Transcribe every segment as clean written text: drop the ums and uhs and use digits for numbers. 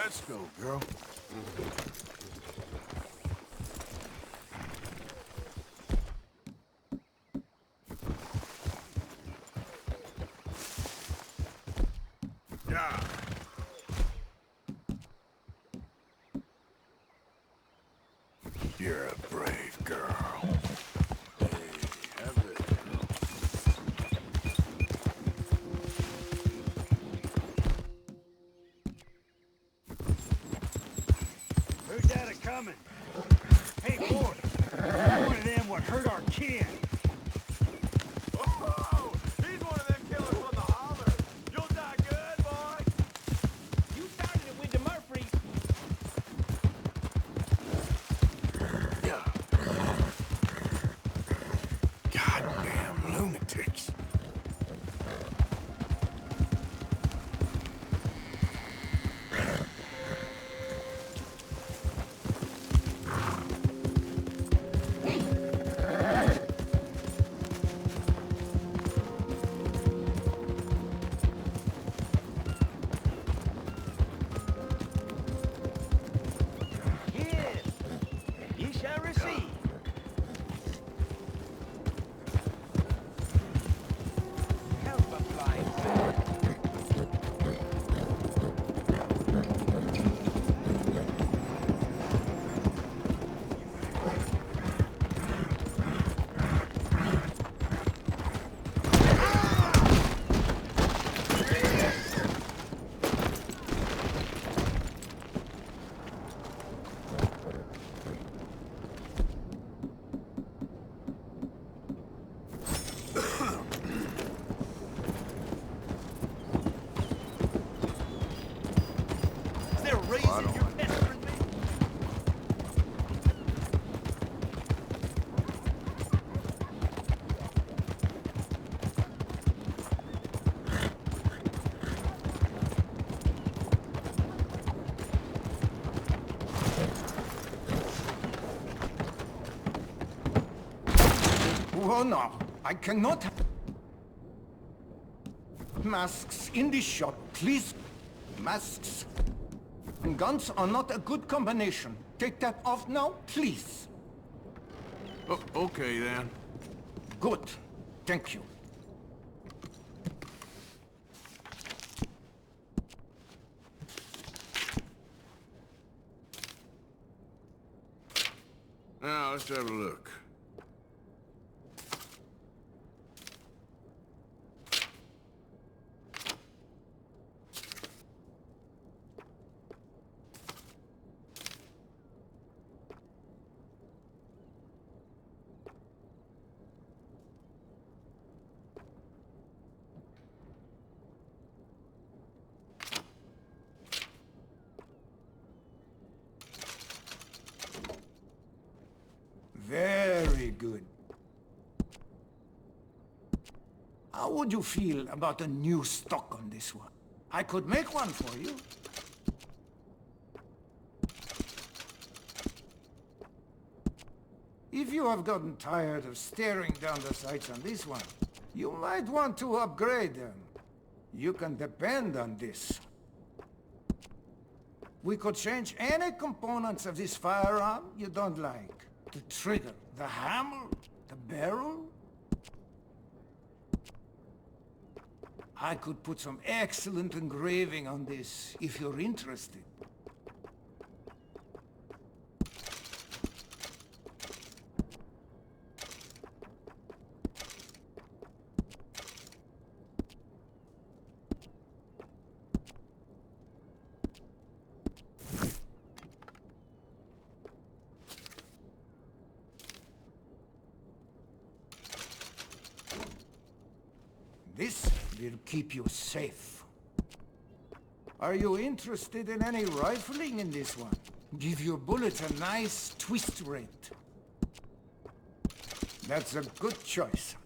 Let's go, girl. Yeah. You're a brave girl. Hey, have it. Heard that a-coming. Hey, boy. One of them what hurt our kid. Oh, he's one of them killers from the holler. You'll die good, boy. You started it with the Murphys. Goddamn lunatics. Yes. You shall receive. Help a flying fish. Is there a reason you're pestering me? Oh no, I cannot. Masks in this shop, please. Masks and guns are not a good combination. Take that off now, please. Oh, okay, then. Good. Thank you. Now, let's have a look. Very good. How would you feel about a new stock on this one? I could make one for you. If you have gotten tired of staring down the sights on this one, you might want to upgrade them. You can depend on this. We could change any components of this firearm you don't like. The trigger, the hammer, the barrel. I could put some excellent engraving on this if you're interested. This will keep you safe. Are you interested in any rifling in this one? Give your bullets a nice twist rate. That's a good choice.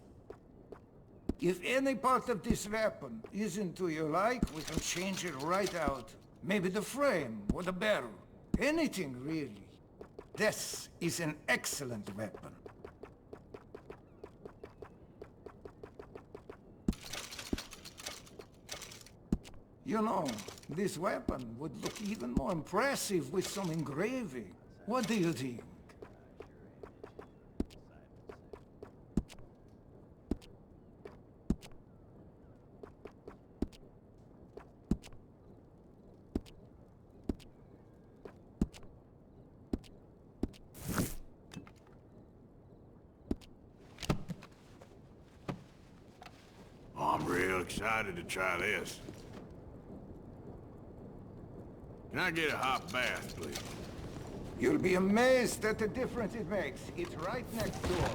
If any part of this weapon isn't to your like, we can change it right out. Maybe the frame or the barrel. Anything, really. This is an excellent weapon. You know, this weapon would look even more impressive with some engraving. What do you think? I'm real excited to try this. Can I get a hot bath, please? You'll be amazed at the difference it makes. It's right next door.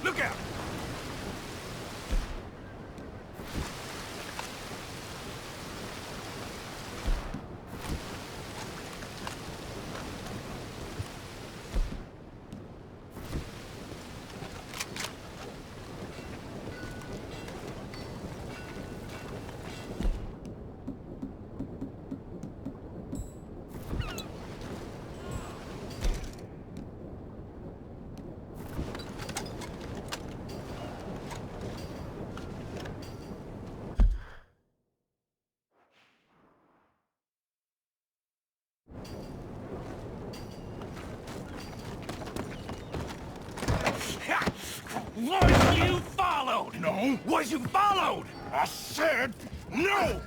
Look out! Was you followed? No. Was you followed? I said no!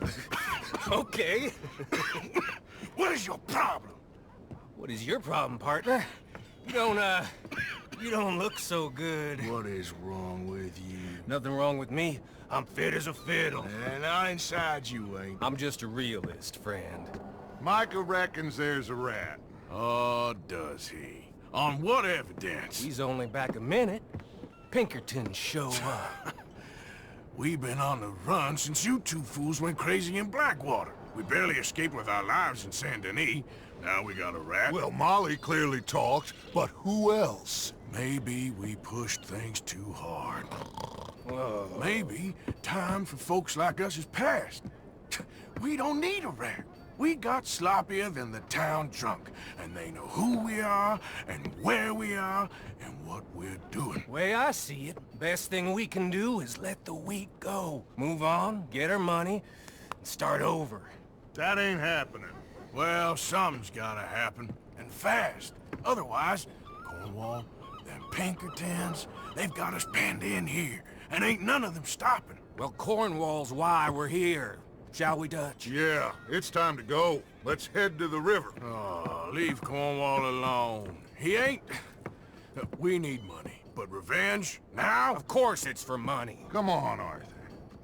Okay. What is your problem? What is your problem, partner? You don't look so good. What is wrong with you? Nothing wrong with me. I'm fit as a fiddle. And not inside you ain't. I'm just a realist, friend. Micah reckons there's a rat. Oh, does he? On what evidence? He's only back a minute. Pinkerton show up. We've been on the run since you two fools went crazy in Blackwater. We barely escaped with our lives in Saint Denis. Now we got a rat. Well, Molly clearly talked, but who else? Maybe we pushed things too hard. Whoa. Maybe time for folks like us is past. We don't need a rat. We got sloppier than the town drunk, and they know who we are, and where we are, and what we're doing. Way I see it, best thing we can do is let the week go. Move on, get our money, and start over. That ain't happening. Well, something's gotta happen, and fast. Otherwise, Cornwall, them Pinkertons, they've got us penned in here, and ain't none of them stopping. Well, Cornwall's why we're here. Shall we, Dutch? Yeah, it's time to go. Let's head to the river. Oh, leave Cornwall alone. He ain't... We need money, but revenge? Now? Of course it's for money. Come on, Arthur.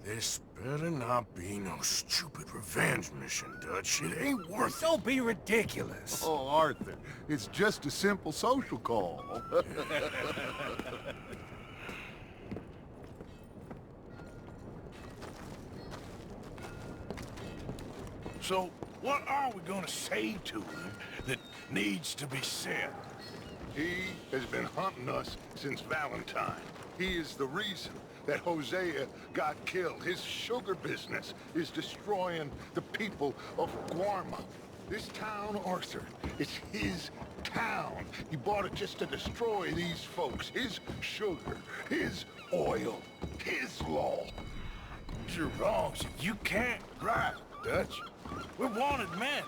This better not be no stupid revenge mission, Dutch. It ain't worth it. Don't be ridiculous. Oh, Arthur, it's just a simple social call. So, what are we gonna say to him that needs to be said? He has been hunting us since Valentine. He is the reason that Hosea got killed. His sugar business is destroying the people of Guarma. This town, Arthur, is his town. He bought it just to destroy these folks. His sugar, his oil, his law. You're wrong. You can't drive, Dutch. We're wanted men.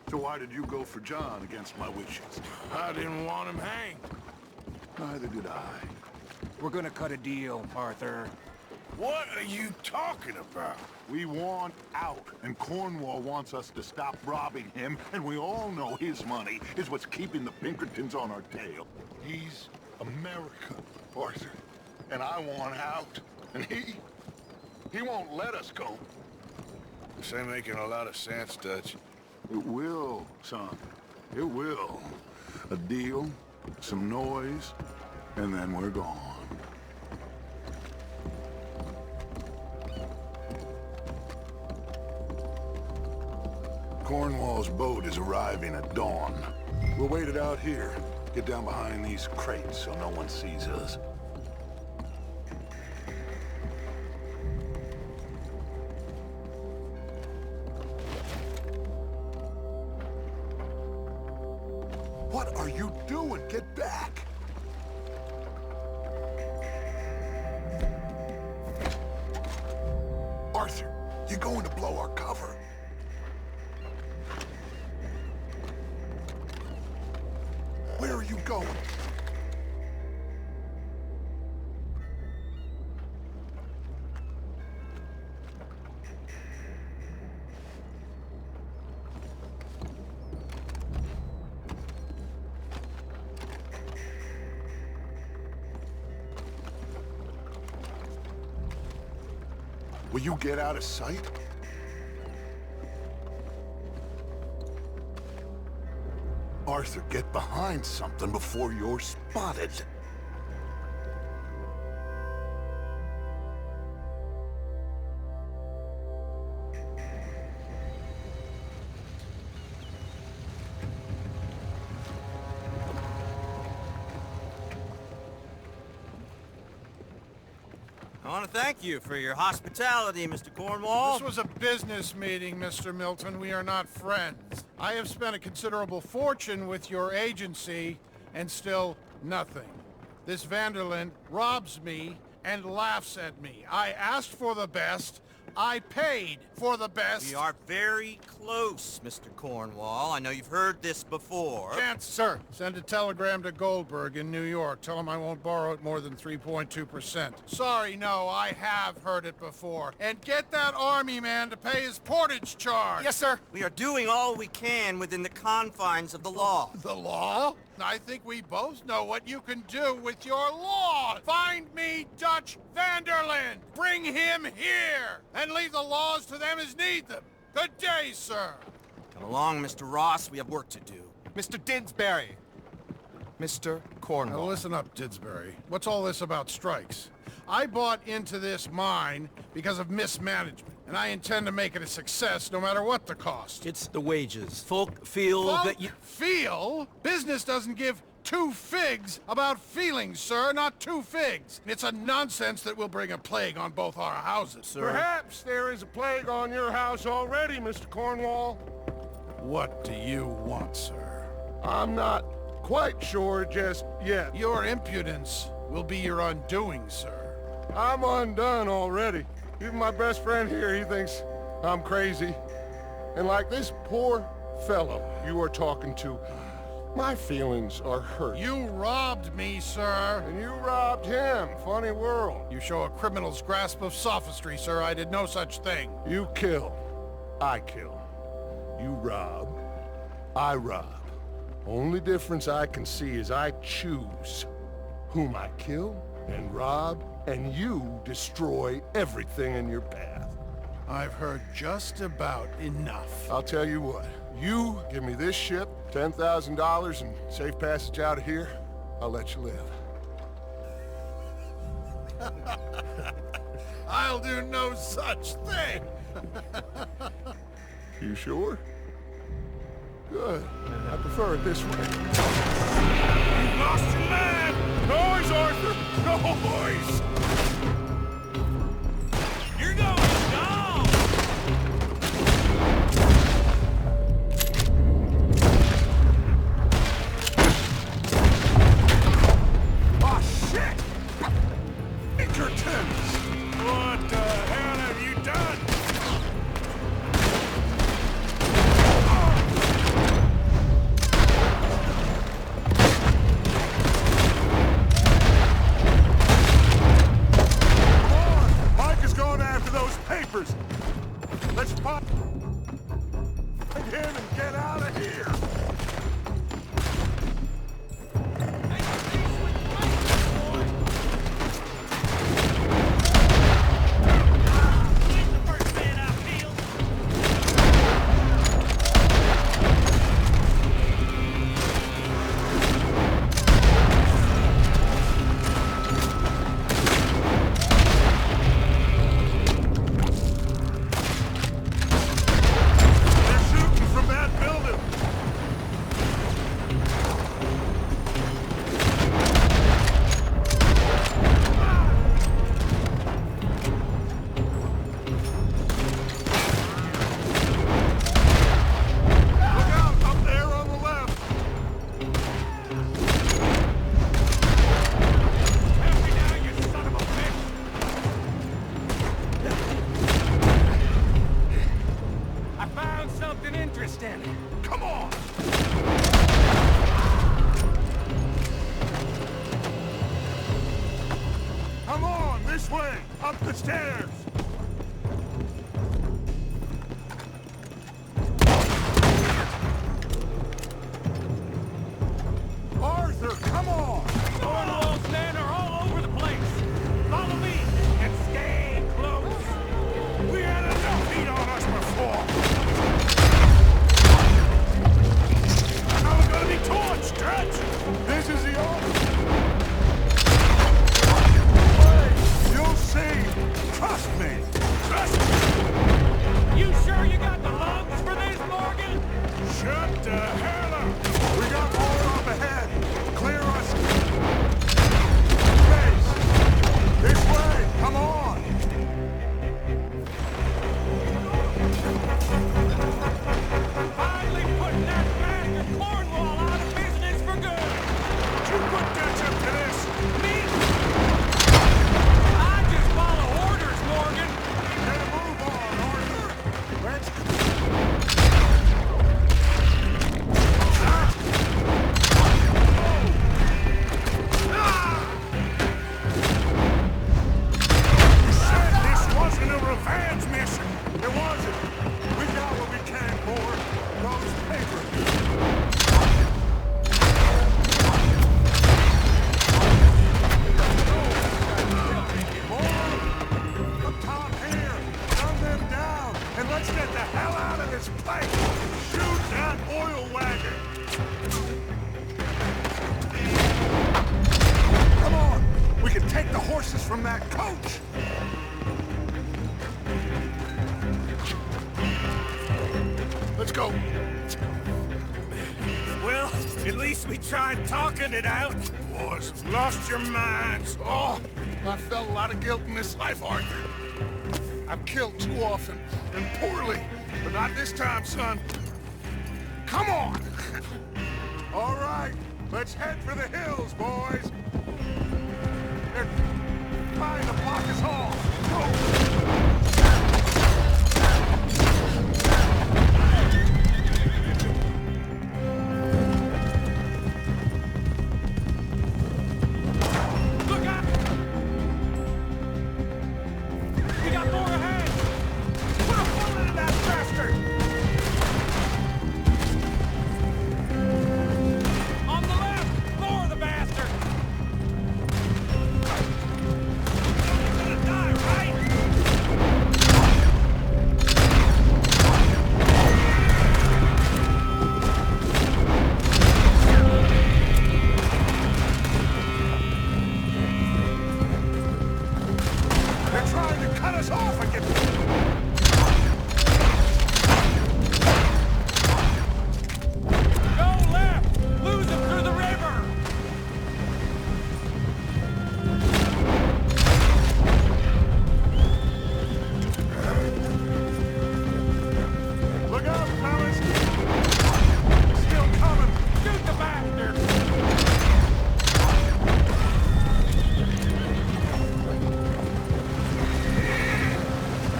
So why did you go for John against my wishes? I didn't want him hanged. Neither did I. We're gonna cut a deal, Arthur. What are you talking about? We want out, and Cornwall wants us to stop robbing him, and we all know his money is what's keeping the Pinkertons on our tail. He's America, Arthur, and I want out, and he won't let us go. This ain't making a lot of sense, Dutch. It will, son. It will. A deal, some noise, and then we're gone. Cornwall's boat is arriving at dawn. We'll wait it out here. Get down behind these crates so no one sees us. What are you doing? Get back! Arthur, you're going to blow our cover. Where are you going? Will you get out of sight? Arthur, get behind something before you're spotted. I want to thank you for your hospitality, Mr. Cornwall. This was a business meeting, Mr. Milton. We are not friends. I have spent a considerable fortune with your agency, and still nothing. This Vanderlyn robs me and laughs at me. I asked for the best. I paid for the best. We are very close, Mr. Cornwall. I know you've heard this before. Chance, sir. Send a telegram to Goldberg in New York. Tell him I won't borrow it more than 3.2%. Sorry, no, I have heard it before. And get that army man to pay his portage charge. Yes, sir. We are doing all we can within the confines of the law. The law? I think we both know what you can do with your law. Find me Dutch Vanderlyn. Bring him here. And leave the laws to them as need them. Good day, sir. Come along, Mr. Ross. We have work to do. Mr. Didsbury. Mr. Cornwall. Now listen up, Didsbury. What's all this about strikes? I bought into this mine because of mismanagement, and I intend to make it a success no matter what the cost. It's the wages. Folk feel that you... Feel? Business doesn't give two figs about feelings, sir, not two figs. It's a nonsense that will bring a plague on both our houses, sir. Perhaps there is a plague on your house already, Mr. Cornwall. What do you want, sir? I'm not quite sure just yet. Your impudence will be your undoing, sir. I'm undone already. Even my best friend here, he thinks I'm crazy. And like this poor fellow you are talking to, my feelings are hurt. You robbed me, sir. And you robbed him. Funny world. You show a criminal's grasp of sophistry, sir. I did no such thing. You kill. I kill. You rob. I rob. Only difference I can see is I choose whom I kill and rob, and you destroy everything in your path. I've heard just about enough. I'll tell you what. You give me this ship, $10,000, and safe passage out of here, I'll let you live. I'll do no such thing. You sure? Good. I prefer it this way. You lost your man! Noise, Arthur! Noise! You're going down! Oh, shit! Pinkertons! What the hell have you done? Mike is going after those papers. Let's find him and get out of here. Stanley. Come on! Come on, this way! Up the stairs! Arthur, come on! Cornwall's men are all over the place. Follow me and stay close. We had enough heat on us before! Now we're gonna be torched, Dutch! This is the order! Wait, you'll see! Trust me! Trust me! You sure you got the lungs for this, Morgan? Shut the hell up! We got more up ahead! Clear us! Face! This way! Come on! Finally putting that bag of Cornwall out of business for good. You put Dutch up to this! Me? I just follow orders, Morgan. Then move on, Arthur! Let's... Said this wasn't a revenge mission! It wasn't! We got what we came for! Those papers! Up top here! Run them down! And let's get the hell out of this place! Shoot that oil wagon! Come on! We can take the horses from that coach! Let's go! Well, at least we tried talking it out. Boys, have lost your minds! Oh, I felt a lot of guilt in this life, Arthur. I've killed too often, and poorly, but not this time, son. Come on! All right, let's head for the hills, boys. They're trying to block us off. Go! Look out! We got more ahead! Put a bullet into that bastard! On the left! Lower the bastard! He's gonna die, right? They're trying to cut us off again. Go left! Lose him through the river! Look out, fellas! Still coming! Shoot the bastard!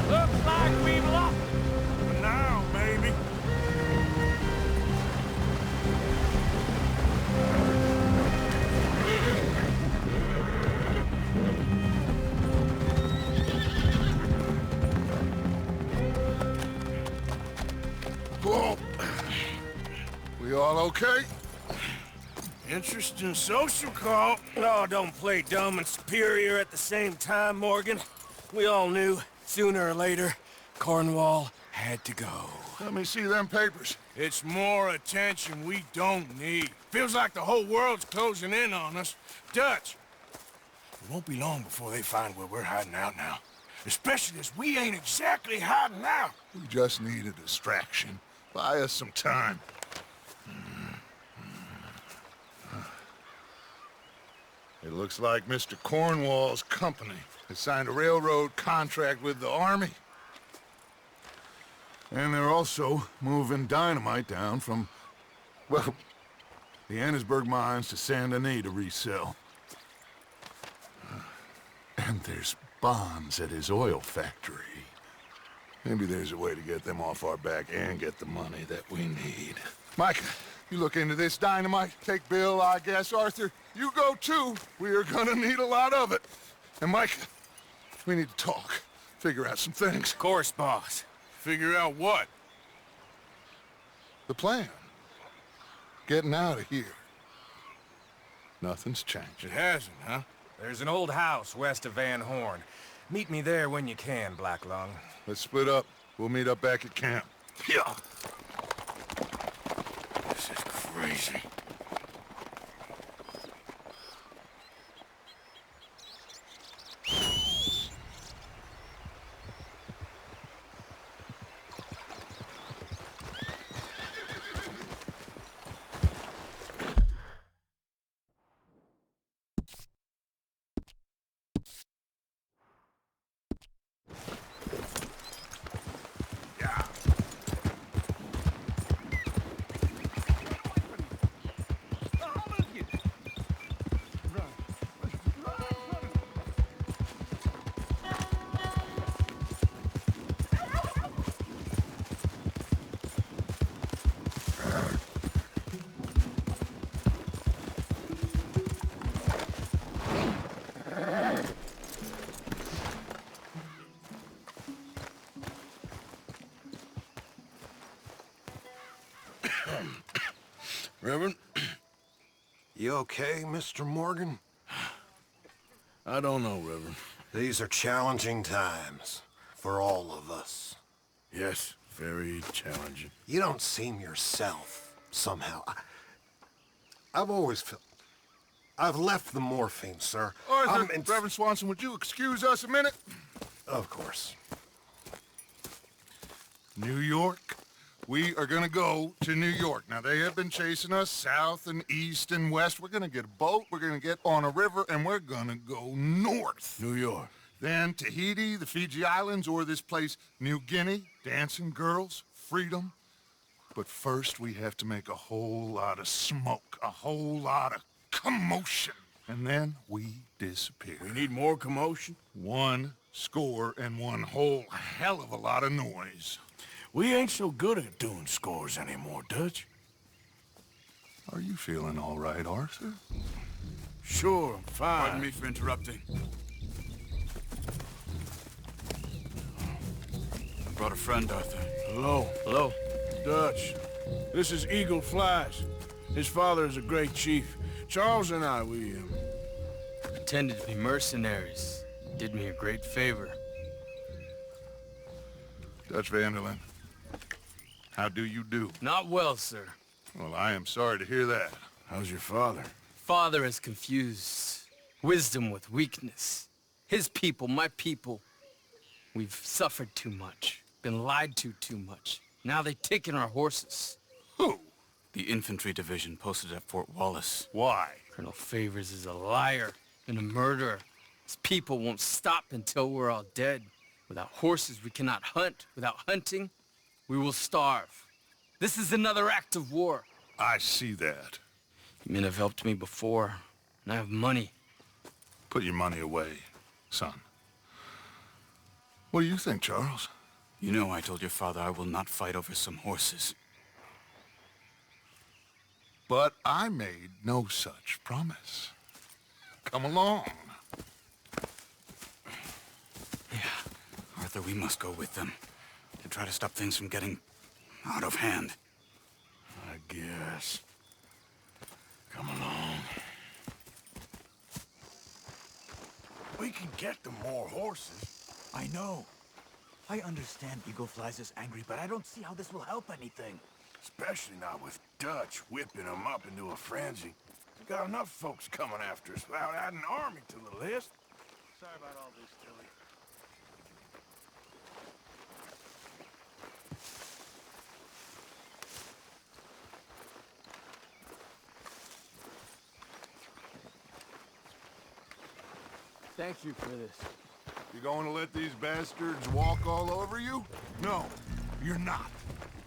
Looks like we've lost. Now, maybe. Whoa. We all okay? Interesting social call. Oh, don't play dumb and superior at the same time, Morgan. We all knew, sooner or later, Cornwall had to go. Let me see them papers. It's more attention we don't need. Feels like the whole world's closing in on us. Dutch, it won't be long before they find where we're hiding out now. Especially as we ain't exactly hiding out. We just need a distraction. Buy us some time. It looks like Mr. Cornwall's company has signed a railroad contract with the Army. And they're also moving dynamite down from, well, the Annesburg mines to Saint Denis to resell. And there's bonds at his oil factory. Maybe there's a way to get them off our back and get the money that we need. Micah, you look into this dynamite. Take Bill, I guess. Arthur, you go too. We are gonna need a lot of it. And Micah, we need to talk. Figure out some things. Of course, boss. Figure out what? The plan. Getting out of here. Nothing's changed. It hasn't, huh? There's an old house west of Van Horn. Meet me there when you can, Black Lung. Let's split up. We'll meet up back at camp. Yeah. This is crazy. Reverend? You okay, Mr. Morgan? I don't know, Reverend. These are challenging times for all of us. Yes, very challenging. You don't seem yourself, somehow. I've always felt... I've left the morphine, sir. Arthur, Reverend Swanson, would you excuse us a minute? Of course. New York. We are gonna go to New York. Now, they have been chasing us south and east and west. We're gonna get a boat, we're gonna get on a river, and we're gonna go north. New York. Then Tahiti, the Fiji Islands, or this place, New Guinea, dancing girls, freedom. But first, we have to make a whole lot of smoke, a whole lot of commotion. And then we disappear. We need more commotion? 1 score and 1 whole hell of a lot of noise. We ain't so good at doing scores anymore, Dutch. Are you feeling all right, Arthur? Sure, I'm fine. Pardon me for interrupting. I brought a friend, Arthur. Hello. Hello. Dutch. This is Eagle Flies. His father is a great chief. Charles and I, we pretended to be mercenaries. Did me a great favor. Dutch Vanderlyn, how do you do? Not well, sir. Well, I am sorry to hear that. How's your father? Father has confused wisdom with weakness. His people, my people. We've suffered too much. Been lied to too much. Now they've taken our horses. Who? The infantry division posted at Fort Wallace. Why? Colonel Favors is a liar and a murderer. His people won't stop until we're all dead. Without horses, we cannot hunt. Without hunting, we will starve. This is another act of war. I see that. Men have helped me before, and I have money. Put your money away, son. What do you think, Charles? You know I told your father I will not fight over some horses. But I made no such promise. Come along. Arthur, we must go with them to try to stop things from getting out of hand. I guess. Come along. We can get them more horses. I know. I understand Eagle Flies is angry, but I don't see how this will help anything. Especially not with Dutch whipping them up into a frenzy. We've got enough folks coming after us without adding an army to the list. Sorry about all this, Tilly. Thank you for this. You going to let these bastards walk all over you? No, you're not.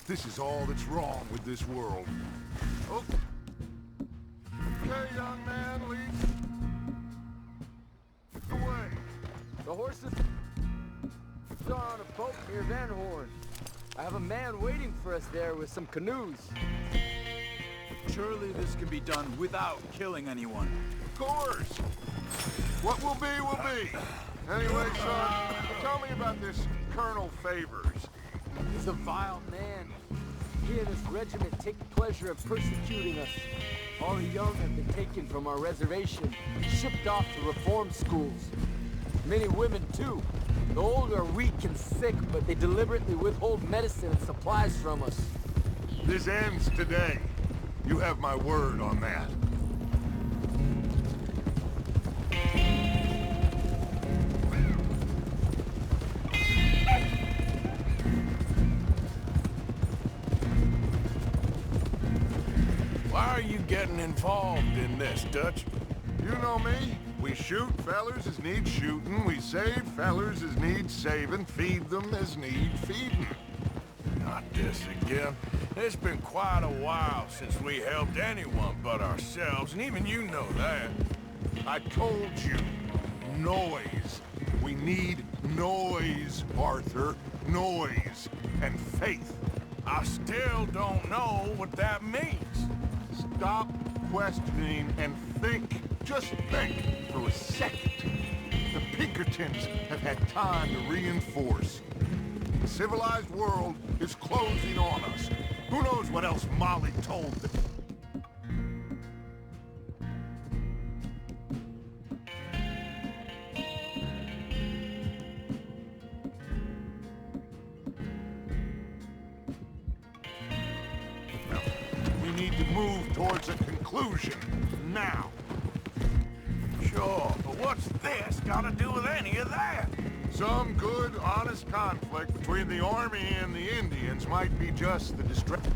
This is all that's wrong with this world. Okay, young man, lead the way. The horses... are on a boat near Van Horn. I have a man waiting for us there with some canoes. Surely this can be done without killing anyone. Of course. What will be, will be. Anyway, son, tell me about this Colonel Favors. He's a vile man. He and his regiment take pleasure in persecuting us. All the young have been taken from our reservation, shipped off to reform schools. Many women, too. The old are weak and sick, but they deliberately withhold medicine and supplies from us. This ends today. You have my word on that. Why are you getting involved in this, Dutch? You know me. We shoot fellers as need shooting. We save fellers as need saving. Feed them as need feeding. Not this again. It's been quite a while since we helped anyone but ourselves, and even you know that. I told you. Noise. We need noise, Arthur. Noise. And faith. I still don't know what that means. Stop questioning and think. Just think for a second. The Pinkertons have had time to reinforce. The civilized world is closing on us. Who knows what else Molly told them? We need to move towards a conclusion now. Sure, but what's this got to do with any of that? Some good, honest conflict between the army and the Indians might be just the distraction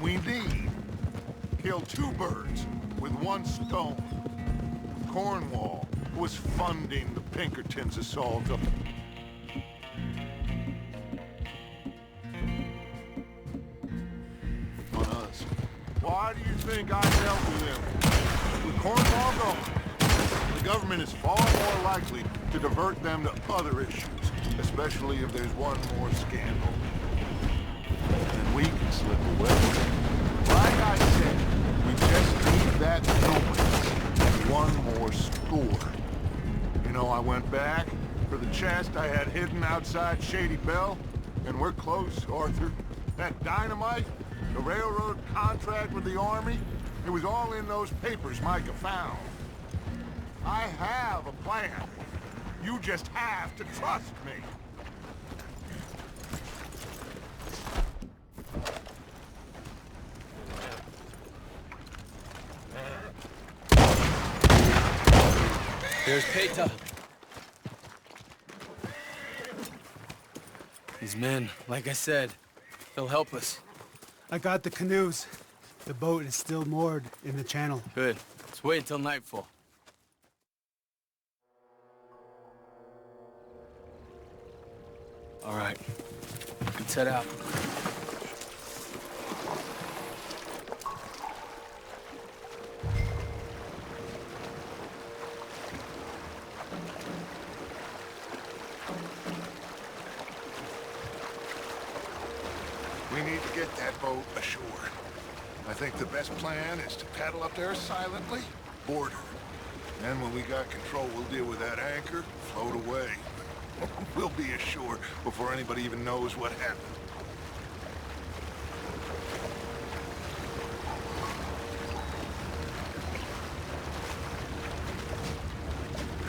we need. Kill two birds with one stone. Cornwall was funding the Pinkertons' assault of... on us. Why do you think I dealt with them? With Cornwall gone, the government is far more likely to divert them to other issues, especially if there's one more scandal. And we can slip away. Like I said, we just need that noise and one more score. You know, I went back for the chest I had hidden outside Shady Belle, and we're close, Arthur. That dynamite, the railroad contract with the Army, it was all in those papers Micah found. I have a plan. You just have to trust me. There's Peta. These men, like I said, they'll help us. I got the canoes. The boat is still moored in the channel. Good. Let's wait until nightfall. All right. Let's head out. We need to get that boat ashore. I think the best plan is to paddle up there silently, board her. Then when we got control, we'll deal with that anchor, float away. We'll be ashore before anybody even knows what happened.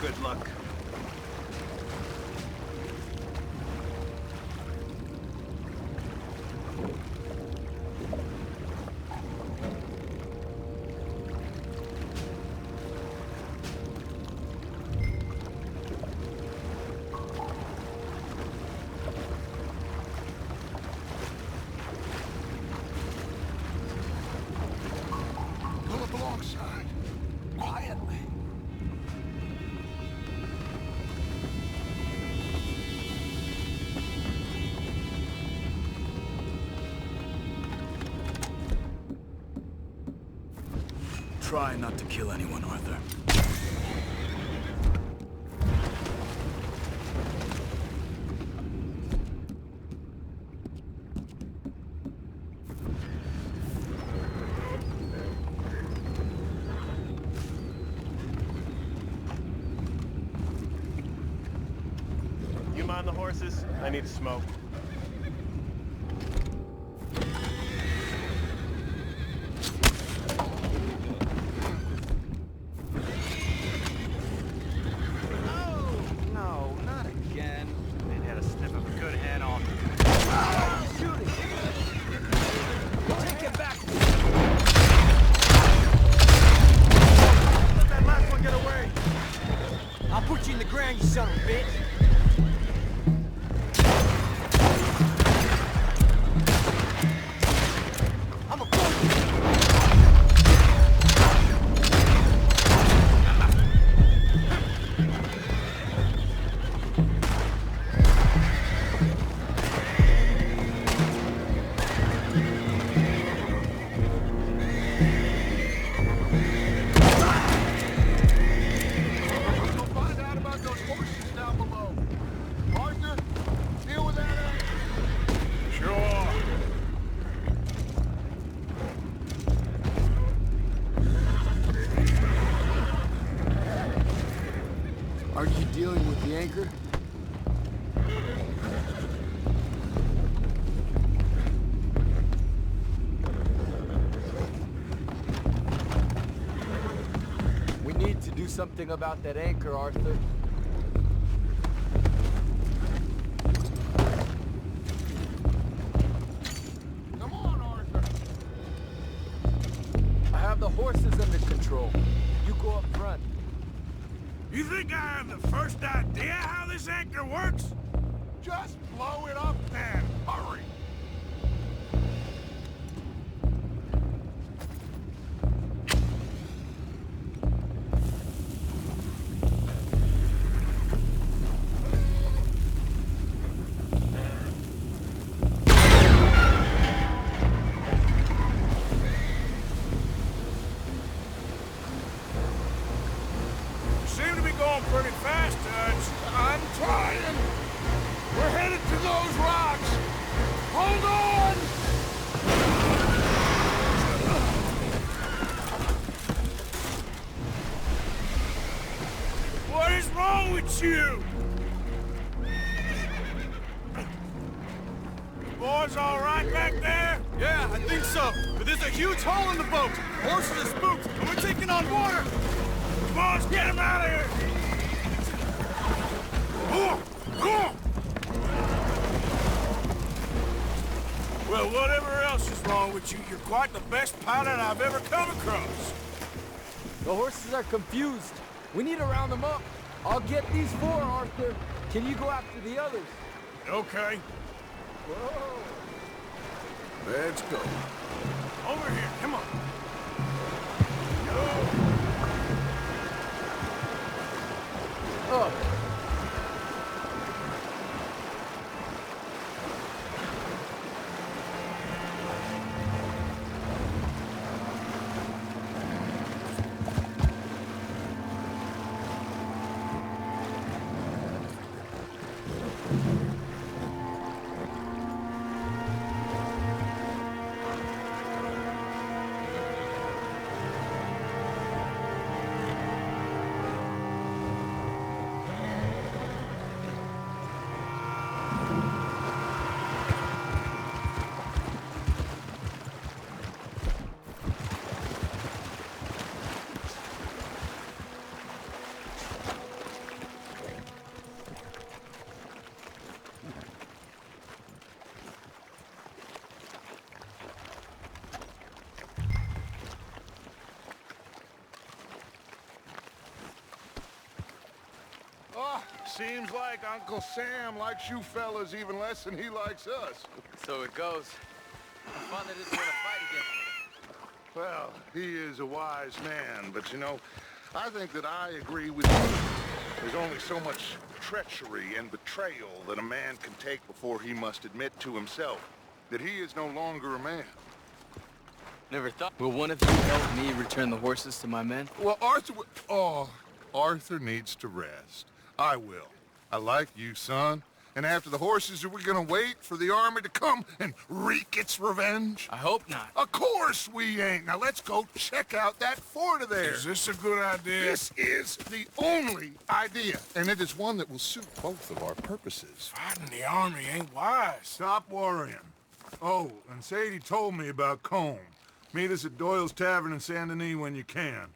Good luck. Pull up alongside, quietly. try not to kill anyone, Arthur. You mind the horses? I need to smoke. You son of a bitch! I'm a Are you dealing with the anchor? We need to do something about that anchor, Arthur. Come on, Arthur. I have the horses under control. You go up front. You think I have the first idea how this anchor works? Just blow it up then. Hurry. Pretty fast, Dutch. I'm trying. We're headed to those rocks. Hold on! What is wrong with you? Boys all right back there? Yeah, I think so. But there's a huge hole in the boat. Horses are spooked, and we're taking on water. Boys, get him out of here! Well, whatever else is wrong with you, you're quite the best pilot I've ever come across. The horses are confused. We need to round them up. I'll get these four, Arthur. Can you go after the others? Okay. Whoa. Let's go. Over here, come on. Up. Seems like Uncle Sam likes you fellas even less than he likes us. So it goes. Father doesn't want to fight again. Well, he is a wise man, but you know, I think that I agree with you. There's only so much treachery and betrayal that a man can take before he must admit to himself that he is no longer a man. Never thought. Will one of you help me return the horses to my men? Well, Arthur... Oh, Arthur needs to rest. I will. I like you, son. And after the horses, are we gonna wait for the army to come and wreak its revenge? I hope not. Of course we ain't. Now let's go check out that fort of theirs. Is this a good idea? This is the only idea, and it is one that will suit both of our purposes. Fighting the army ain't wise. Stop worrying. Oh, and Sadie told me about Combe. Meet us at Doyle's Tavern in Saint Denis when you can.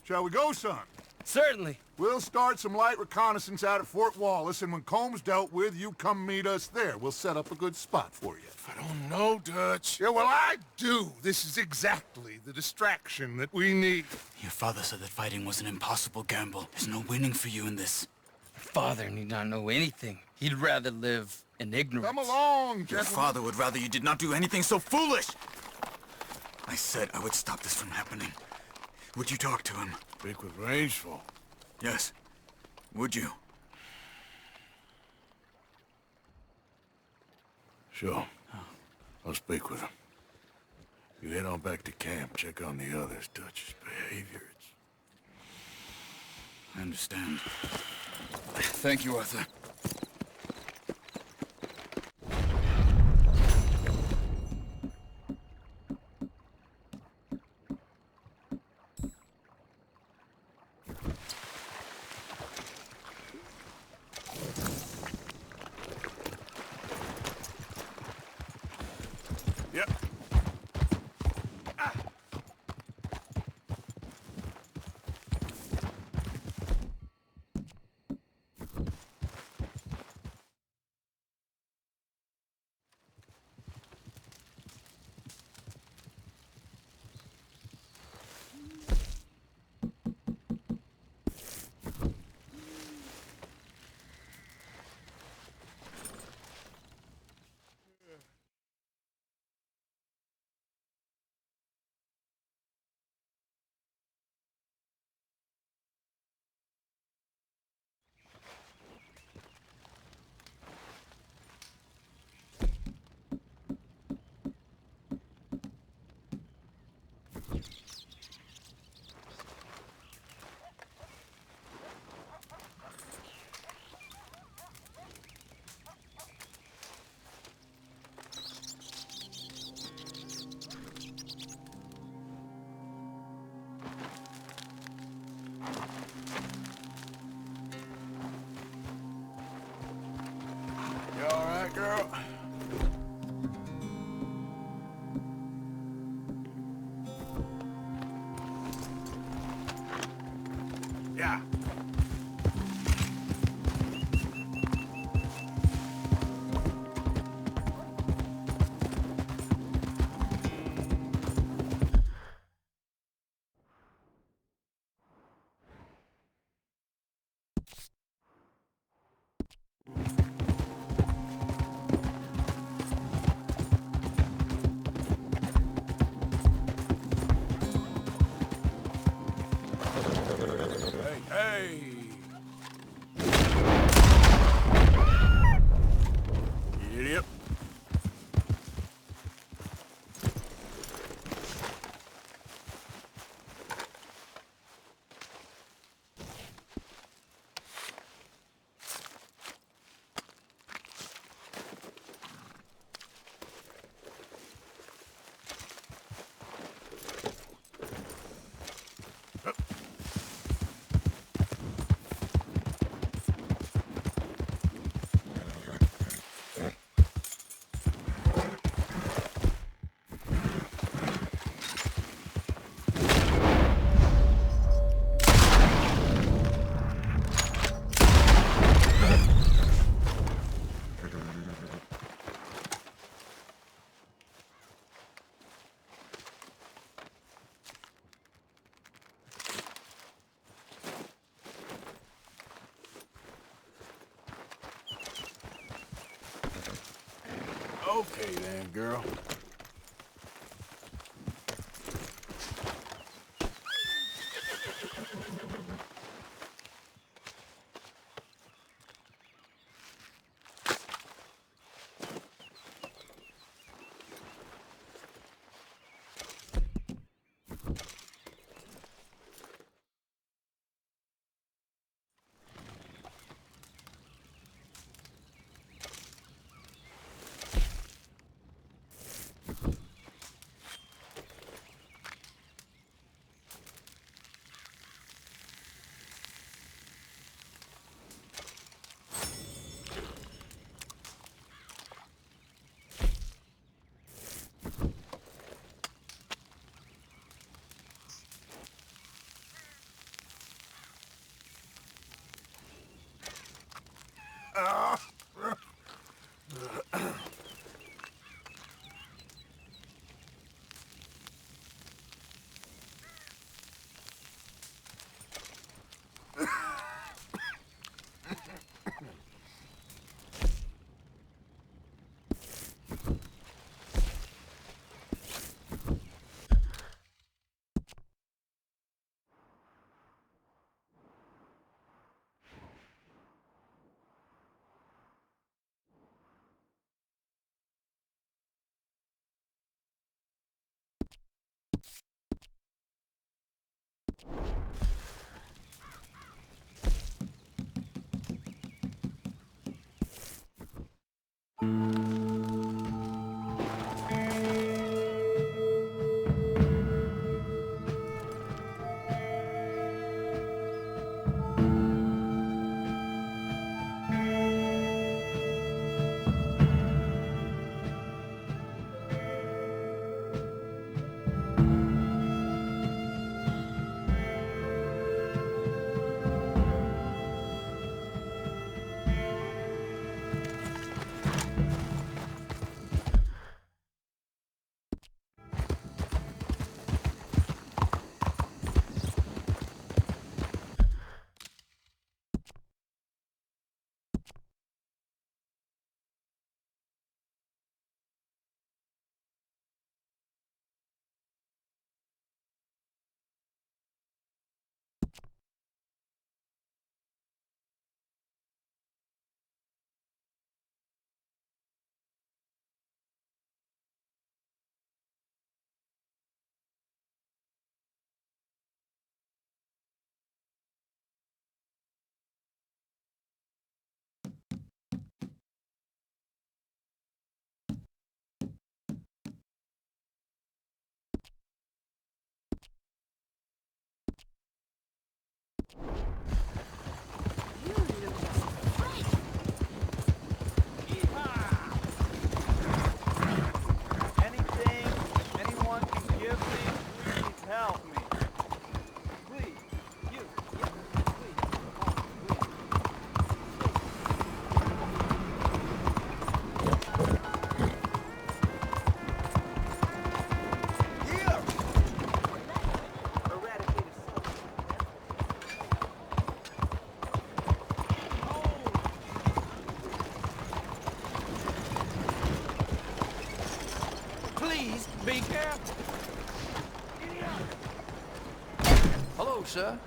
Shall we go, son? Certainly. We'll start some light reconnaissance out at Fort Wallace, and when Combs dealt with, you come meet us there. We'll set up a good spot for you. I don't know, Dutch. Yeah, well, I do. This is exactly the distraction that we need. Your father said that fighting was an impossible gamble. There's no winning for you in this. Father need not know anything. He'd rather live in ignorance. Come along, Your gentlemen. father would rather you did not do anything so foolish. I said I would stop this from happening. Would you talk to him? Speak with Rangeful. Yes. Would you? Sure. I'll speak with him. You head on back to camp, check on the others. Dutch's behavior, I understand. Thank you, Arthur. Yep. You all right, girl? Yeah. Hey! Idiot. Okay then, girl. Anything anyone can give me, please help me. Please, you, please, come on, please. Here! Eradicated Please be careful. Hello, sir.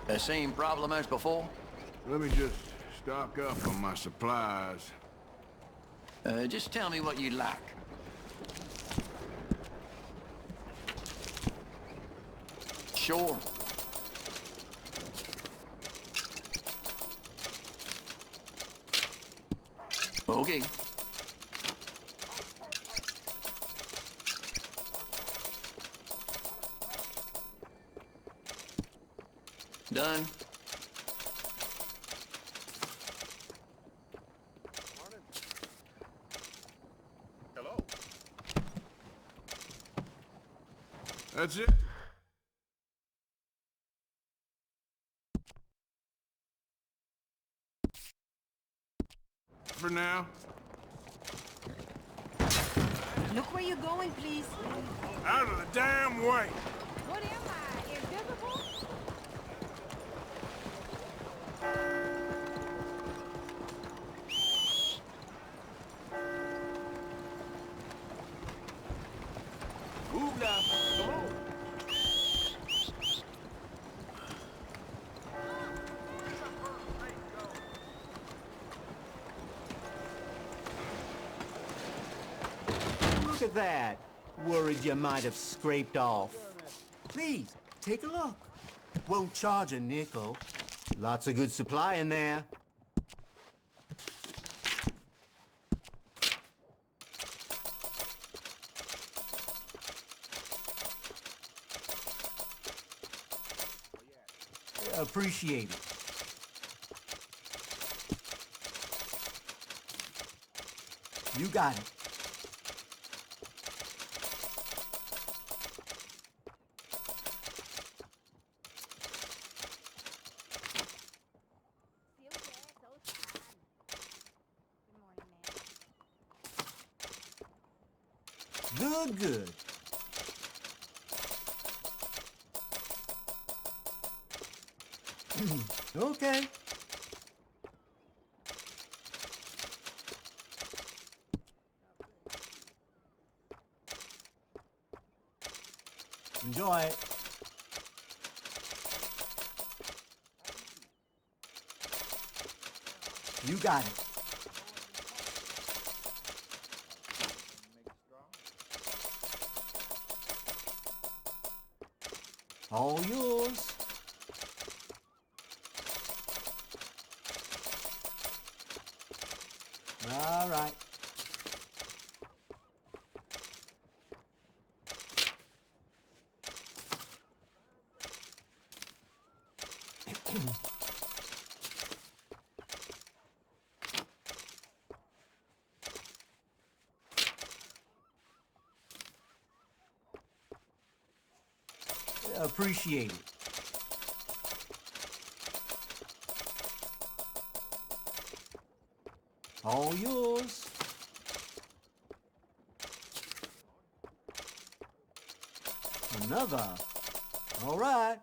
The same problem as before? Let me just stock up on my supplies. Just tell me what you'd like. Sure. Okay. Done. Hello. That's it? For now. Look where you're going, please. Out of the damn way! What am I, invisible? Move now. Come on. Look at that. Worried you might have scraped off. Please, take a look. Won't charge a nickel. Lots of good supply in there. Appreciate it. You got it. Good, good. Okay. Enjoy it. You got it. All yours. All right. Appreciate it. All yours. Another. All right.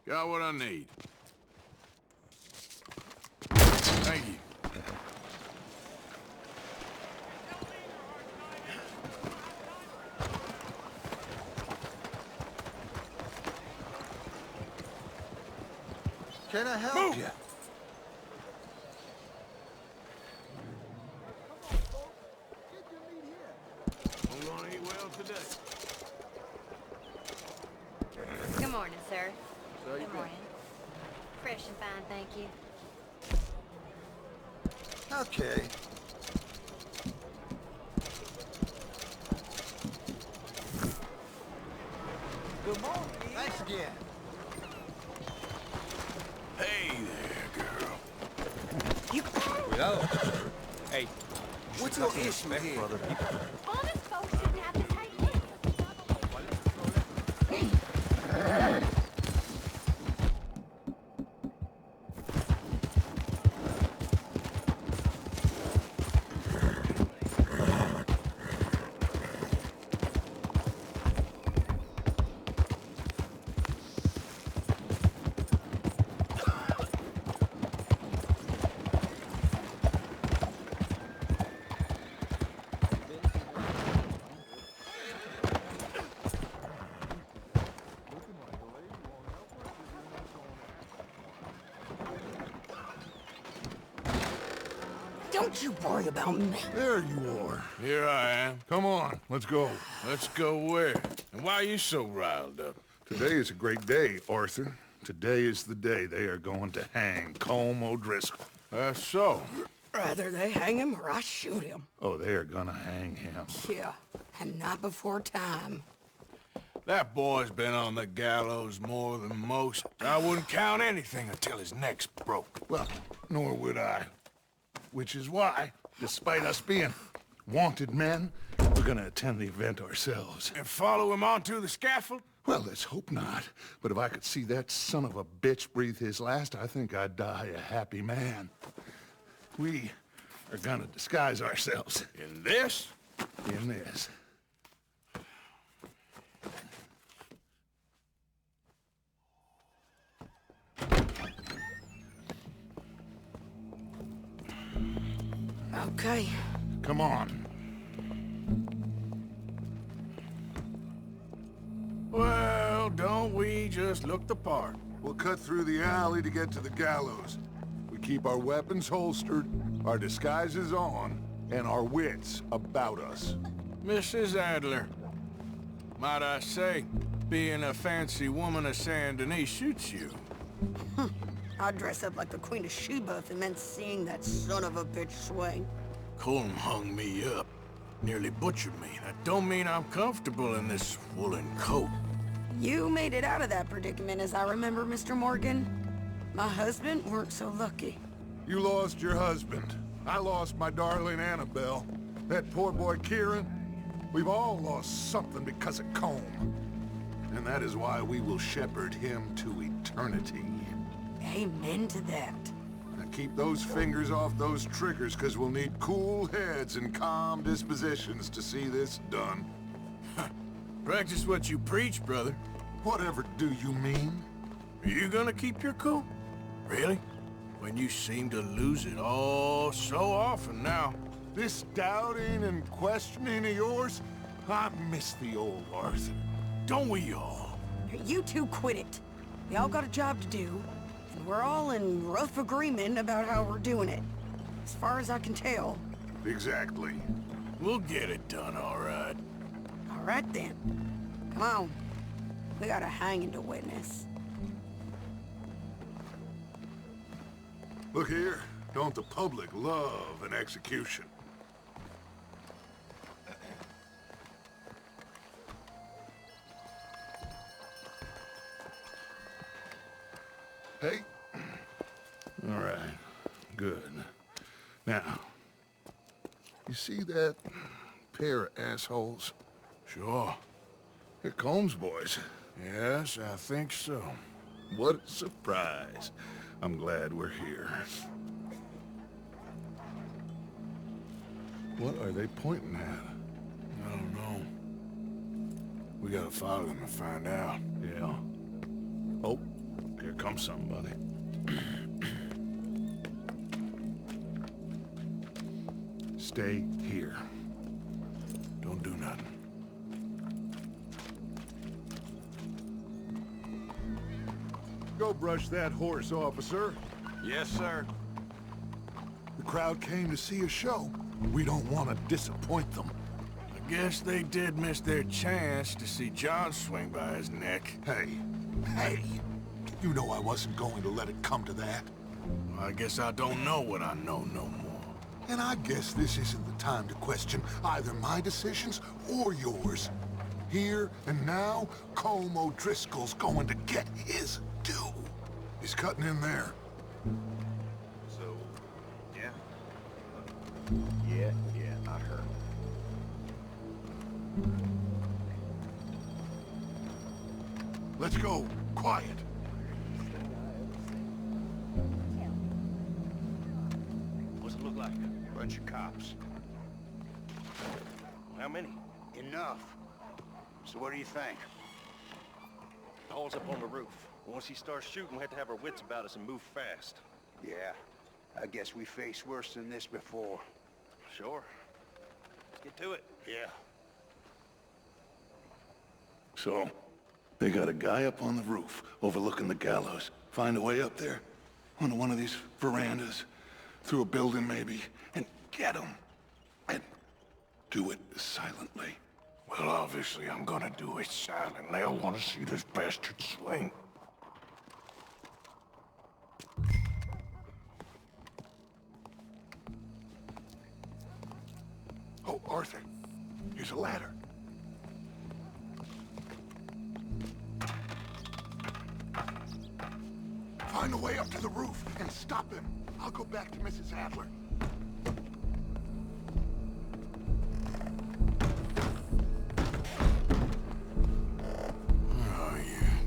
Got what I need. Thank you. Can I help you? I'm gonna eat well today. Good morning, sir. So you Good morning. Fresh and fine, thank you. Okay. Good morning. Thanks again. Hey there, girl. You Well, hey, What's your issue here? for other people. honest folks shouldn't have to take this. Don't you worry about me. There you are. Here I am. Come on, let's go. Let's go where? And why are you so riled up? Today is a great day, Arthur. Today is the day they are going to hang Colm O'Driscoll. That's so. Rather they hang him or I shoot him. Oh, they are gonna hang him. Yeah, and not before time. That boy's been on the gallows more than most. I wouldn't count anything until his neck's broke. Well, nor would I. Which is why, despite us being wanted men, we're gonna attend the event ourselves. And follow him onto the scaffold? Well, let's hope not. But if I could see that son of a bitch breathe his last, I think I'd die a happy man. We are gonna disguise ourselves. In this? In this. Okay. Come on. Well, don't we just look the part? We'll cut through the alley to get to the gallows. We keep our weapons holstered, our disguises on, and our wits about us. Mrs. Adler, might I say, being a fancy woman of Saint Denis shoots you. I'd dress up like the Queen of Sheba if it meant seeing that son of a bitch swing. Colm hung me up, nearly butchered me. That don't mean I'm comfortable in this woolen coat. You made it out of that predicament, as I remember, Mr. Morgan. My husband weren't so lucky. You lost your husband. I lost my darling Annabelle. That poor boy Kieran. We've all lost something because of Colm. and that is why we will shepherd him to eternity. Amen to that. Now keep those fingers off those triggers, because we'll need cool heads and calm dispositions to see this done. Practice what you preach, brother. Whatever do you mean? Are you gonna keep your cool? Really? When you seem to lose it all so often now. This doubting and questioning of yours, I miss the old Arthur. Don't we all? You two quit it. We all got a job to do, and we're all in rough agreement about how we're doing it. As far as I can tell. Exactly. We'll get it done, all right. All right then. Come on. We got a hanging to witness. Look here, don't the public love an execution? Hey? All right, good. Now, you see that pair of assholes? Sure. They're Combs boys. Yes, I think so. What a surprise. I'm glad we're here. What are they pointing at? I don't know. We gotta follow them and find out. Yeah. Oh, here comes somebody. Stay here. Don't do nothing. Go brush that horse, officer. Yes, sir. The crowd came to see a show. We don't want to disappoint them. I guess they did miss their chance to see John swing by his neck. Hey, you know I wasn't going to let it come to that. Well, I guess I don't know what I know no more. And I guess this isn't the time to question either my decisions or yours. Here and now, Colm O'Driscoll's going to get his due. He's cutting in there. So, yeah. Yeah, I heard. Let's go. Quiet. What's it look like? Bunch of cops. How many? Enough. So what do you think? The hole's up on the roof. Once he starts shooting, we have to have our wits about us and move fast. Yeah. I guess we faced worse than this before. Sure. Let's get to it. Yeah. So, they got a guy up on the roof overlooking the gallows. Find a way up there, onto one of these verandas, through a building maybe, and get him. And do it silently. Well, obviously I'm gonna do it silently. I want to see this bastard swing. Oh, Arthur, here's a ladder. Find a way up to the roof and stop him. I'll go back to Mrs. Adler. Oh, yeah.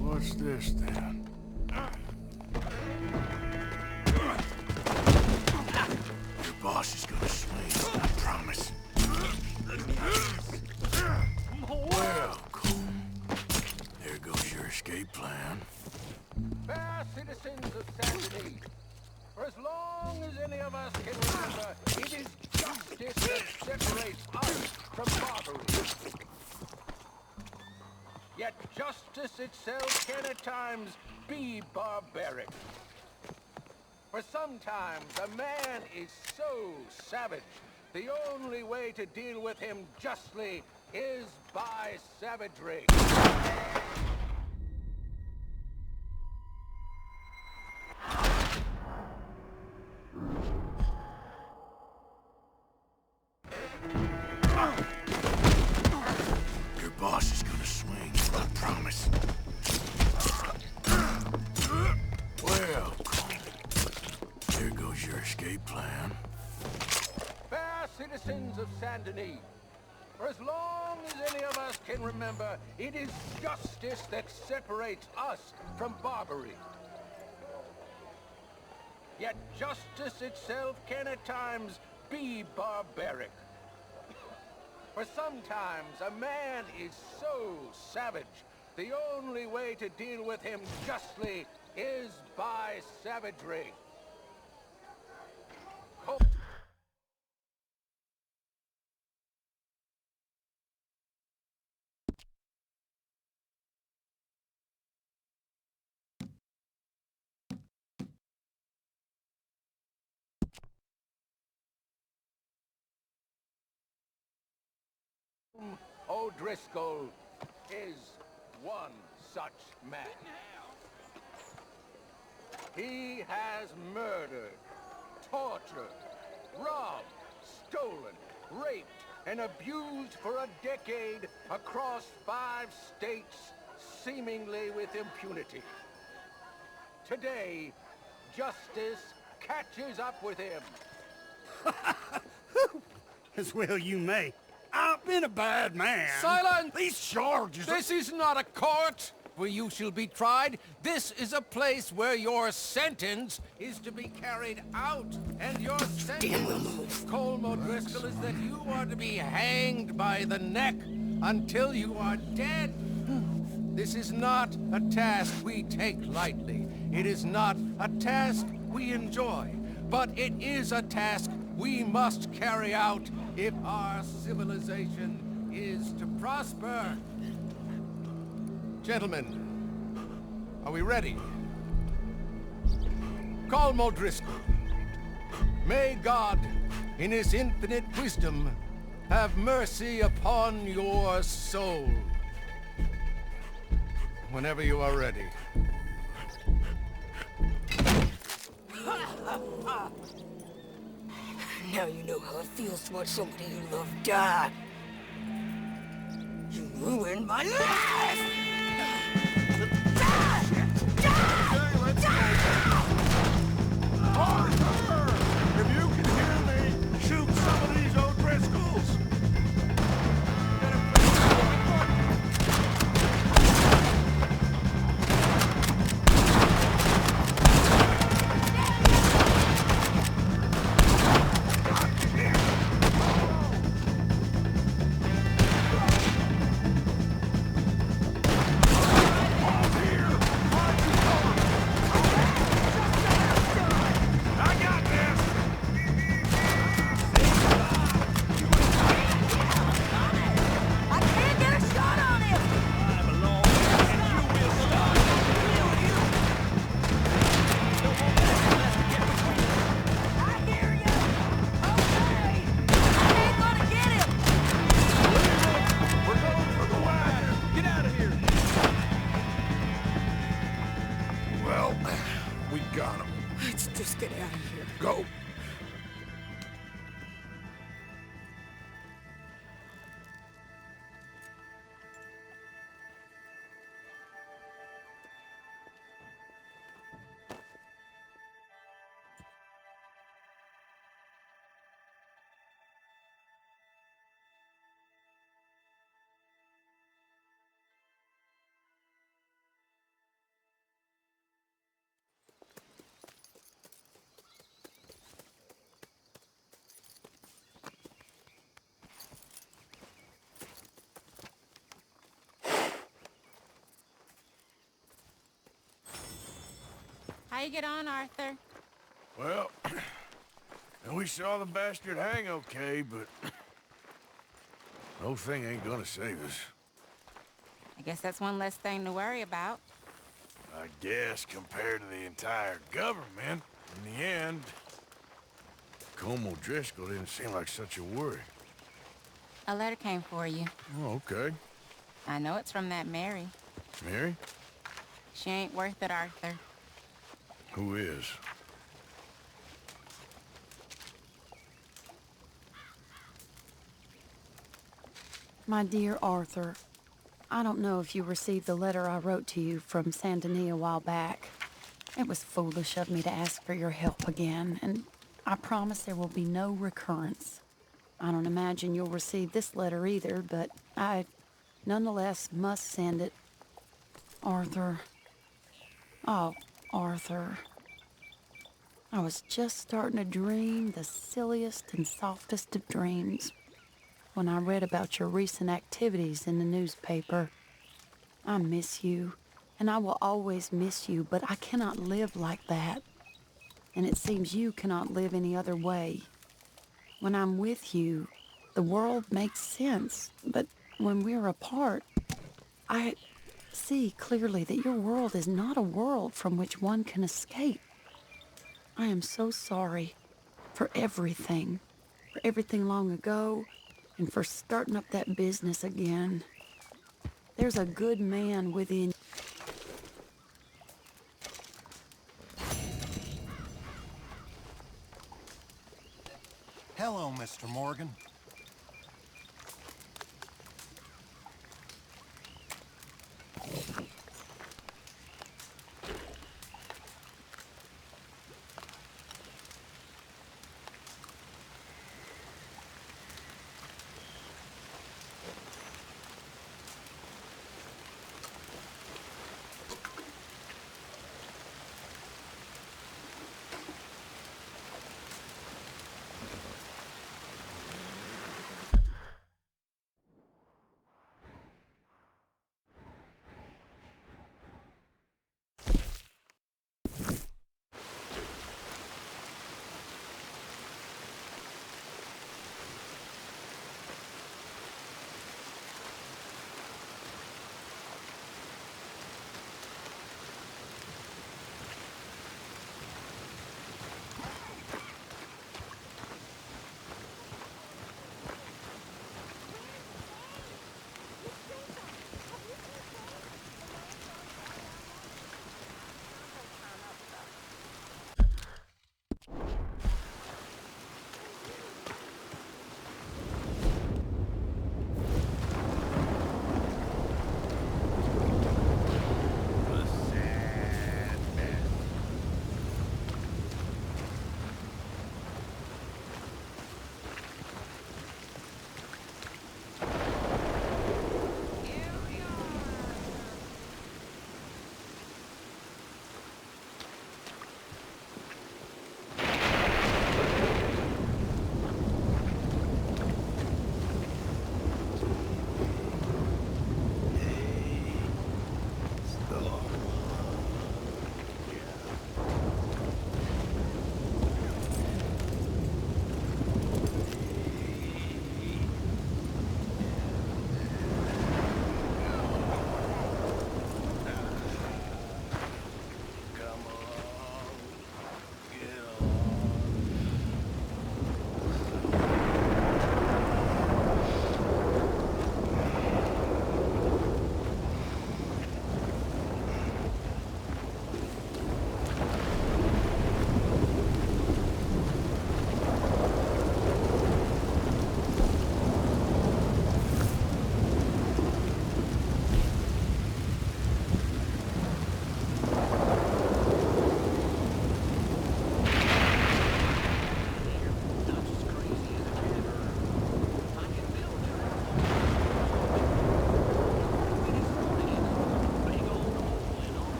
What's this, then? Your boss is gonna swing, I promise. Well, cool. There goes your escape plan. Fair citizens of Saturday, for as long as any of us can remember, it is justice that separates us from barbarism. Yet justice itself can at times be barbaric. For sometimes a man is so savage, the only way to deal with him justly is by savagery. citizens of Saint Denis, for as long as any of us can remember, it is justice that separates us from Barbary. Yet justice itself can at times be barbaric. For sometimes a man is so savage, the only way to deal with him justly is by savagery. O'Driscoll is one such man. He has murdered, tortured, robbed, stolen, raped, and abused for a decade across 5 states, seemingly with impunity. Today, justice catches up with him. As well you may. I've been a bad man. Silence! These charges... This is not a court where you shall be tried. This is a place where your sentence is to be carried out. And your sentence, Colm O'Driscoll, is that you are to be hanged by the neck until you are dead. This is not a task we take lightly. It is not a task we enjoy. But it is a task we must carry out if our civilization is to prosper. Gentlemen, are we ready? Colm O'Driscoll, may God, in his infinite wisdom, have mercy upon your soul. Whenever you are ready. Now you know how it feels to watch somebody you love die. You ruined my life! Arthur! If you can hear me, shoot some of these O'Driscolls! Go! How you get on, Arthur? Well, we saw the bastard hang okay, but no thing ain't gonna save us. I guess that's one less thing to worry about. I guess compared to the entire government, in the end, Colm O'Driscoll didn't seem like such a worry. A letter came for you. Oh, okay. I know it's from that Mary. Mary? She ain't worth it, Arthur. Who is? My dear Arthur, I don't know if you received the letter I wrote to you from Saint Denis a while back. It was foolish of me to ask for your help again, and I promise there will be no recurrence. I don't imagine you'll receive this letter either, but I nonetheless must send it. Arthur. Oh, Arthur. I was just starting to dream the silliest and softest of dreams when I read about your recent activities in the newspaper. I miss you, and I will always miss you, but I cannot live like that. And it seems you cannot live any other way. When I'm with you, the world makes sense, but when we're apart, I see clearly that your world is not a world from which one can escape. I am so sorry for everything long ago, and for starting up that business again. There's a good man within. Hello, Mr. Morgan.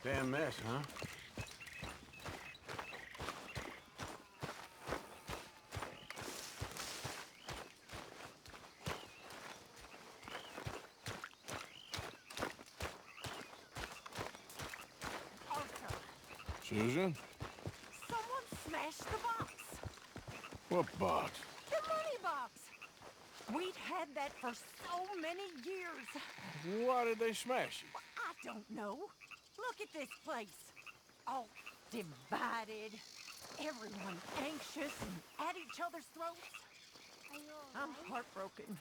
Damn mess, huh? Susan? Someone smashed the box. What box? The money box. We'd had that for so many years. Why did they smash it? I don't know. Look at this place. All divided. Everyone anxious and at each other's throats. I'm heartbroken.